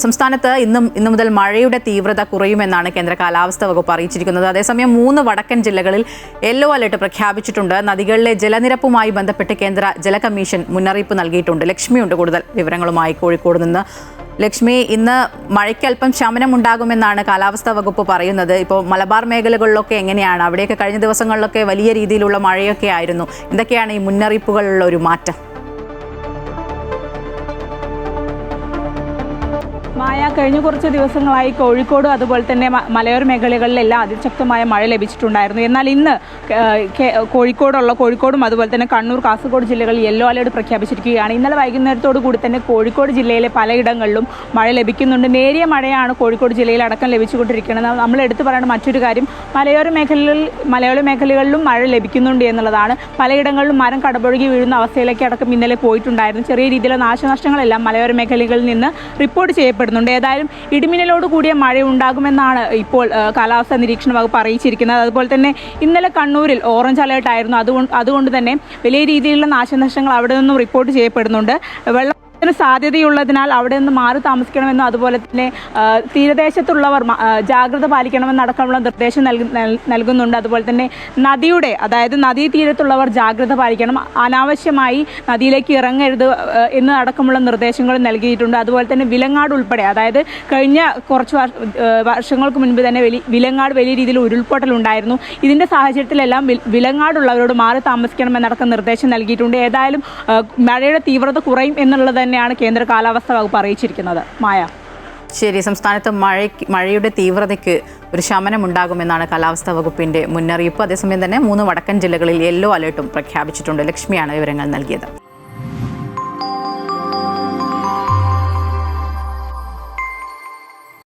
സംസ്ഥാനത്ത് ഇന്നു മുതൽ മഴയുടെ തീവ്രത കുറയുമെന്നാണ് കേന്ദ്ര കാലാവസ്ഥാ വകുപ്പ് അറിയിച്ചിരിക്കുന്നത്. അതേസമയം 3 വടക്കൻ ജില്ലകളിൽ യെല്ലോ അലർട്ട് പ്രഖ്യാപിച്ചിട്ടുണ്ട്. നദികളിലെ ജലനിരപ്പുമായി ബന്ധപ്പെട്ട് കേന്ദ്ര ജല കമ്മീഷൻ മുന്നറിയിപ്പ് നൽകിയിട്ടുണ്ട്. ലക്ഷ്മിയുണ്ട് കൂടുതൽ വിവരങ്ങളുമായി കോഴിക്കോട് നിന്ന്. ലക്ഷ്മി, ഇന്ന് മഴയ്ക്കൽപ്പം ശമനം ഉണ്ടാകുമെന്നാണ് കാലാവസ്ഥാ വകുപ്പ് പറയുന്നത്. ഇപ്പോൾ മലബാർ മേഖലകളിലൊക്കെ എങ്ങനെയാണ്? അവിടെയൊക്കെ കഴിഞ്ഞ ദിവസങ്ങളിലൊക്കെ വലിയ രീതിയിലുള്ള മഴയൊക്കെ ആയിരുന്നു. എന്തൊക്കെയാണ് ഈ മുന്നറിയിപ്പുകളിലുള്ള ഒരു മാറ്റം? മായ, കഴിഞ്ഞ കുറച്ച് ദിവസങ്ങളായി കോഴിക്കോട് അതുപോലെ തന്നെ മലയോര മേഖലകളിലെല്ലാം അതിശക്തമായ മഴ ലഭിച്ചിട്ടുണ്ടായിരുന്നു. എന്നാൽ ഇന്ന് കോഴിക്കോടും അതുപോലെ തന്നെ കണ്ണൂർ, കാസർഗോഡ് ജില്ലകളിൽ യെല്ലോ അലർട്ട് പ്രഖ്യാപിച്ചിരിക്കുകയാണ്. ഇന്നലെ വൈകുന്നേരത്തോടു കൂടി തന്നെ കോഴിക്കോട് ജില്ലയിലെ പലയിടങ്ങളിലും മഴ ലഭിക്കുന്നുണ്ട്. നേരിയ മഴയാണ് കോഴിക്കോട് ജില്ലയിൽ അടക്കം ലഭിച്ചുകൊണ്ടിരിക്കുന്നത്. നമ്മൾ എടുത്തു പറയേണ്ട മറ്റൊരു കാര്യം, മലയോര മേഖലകളിലും മഴ ലഭിക്കുന്നുണ്ട് എന്നുള്ളതാണ്. പലയിടങ്ങളിലും മരം കടപുഴകി വീഴുന്ന അവസ്ഥയിലേക്ക് അടക്കം ഇന്നലെ പോയിട്ടുണ്ടായിരുന്നു. ചെറിയ രീതിയിലുള്ള നാശനഷ്ടങ്ങളെല്ലാം മലയോര മേഖലകളിൽ നിന്ന് റിപ്പോർട്ട് ചെയ്യപ്പെടുന്നു. ഏതായാലും ഇടിമിന്നലോട് കൂടിയ മഴ ഉണ്ടാകുമെന്നാണ് ഇപ്പോൾ കാലാവസ്ഥാ നിരീക്ഷണ വകുപ്പ് അറിയിച്ചിരിക്കുന്നത്. അതുപോലെ തന്നെ ഇന്നലെ കണ്ണൂരിൽ ഓറഞ്ച് അലേർട്ട് ആയിരുന്നു. അതുകൊണ്ട് തന്നെ വലിയ രീതിയിലുള്ള നാശനഷ്ടങ്ങൾ അവിടെ നിന്നും റിപ്പോർട്ട് ചെയ്യപ്പെടുന്നുണ്ട്. സാധ്യതയുള്ളതിനാൽ അവിടെ നിന്ന് മാറി താമസിക്കണമെന്നും അതുപോലെ തന്നെ തീരദേശത്തുള്ളവർ ജാഗ്രത പാലിക്കണമെന്നടക്കമുള്ള നിർദ്ദേശം നൽകുന്നുണ്ട്. അതുപോലെ തന്നെ അതായത് നദീതീരത്തുള്ളവർ ജാഗ്രത പാലിക്കണം, അനാവശ്യമായി നദിയിലേക്ക് ഇറങ്ങരുത് എന്നടക്കമുള്ള നിർദ്ദേശങ്ങൾ നൽകിയിട്ടുണ്ട്. അതുപോലെ തന്നെ വിലങ്ങാട് ഉൾപ്പെടെ, അതായത് കഴിഞ്ഞ കുറച്ച് വർഷങ്ങൾക്ക് മുൻപ് തന്നെ വിലങ്ങാട് വലിയ രീതിയിൽ ഉരുൾപൊട്ടൽ ഉണ്ടായിരുന്നു. ഇതിൻ്റെ സാഹചര്യത്തിലെല്ലാം വിലങ്ങാടുള്ളവരോട് മാറി താമസിക്കണമെന്നടക്കം നിർദ്ദേശം നൽകിയിട്ടുണ്ട്. ഏതായാലും മഴയുടെ തീവ്രത കുറയും എന്നുള്ളത് തന്നെയാണ് കേന്ദ്ര കാലാവസ്ഥാ വകുപ്പ് അറിയിച്ചിരിക്കുന്നത്. മായ, ശരി. സംസ്ഥാനത്ത് മഴയുടെ തീവ്രതയ്ക്ക് ഒരു ശമനം ഉണ്ടാകുമെന്നാണ് കാലാവസ്ഥാ വകുപ്പിന്റെ മുന്നറിയിപ്പ്. അതേസമയം തന്നെ 3 വടക്കൻ ജില്ലകളിൽ യെല്ലോ അലർട്ടും പ്രഖ്യാപിച്ചിട്ടുണ്ട്. ലക്ഷ്മിയാണ് വിവരങ്ങൾ നൽകിയത്.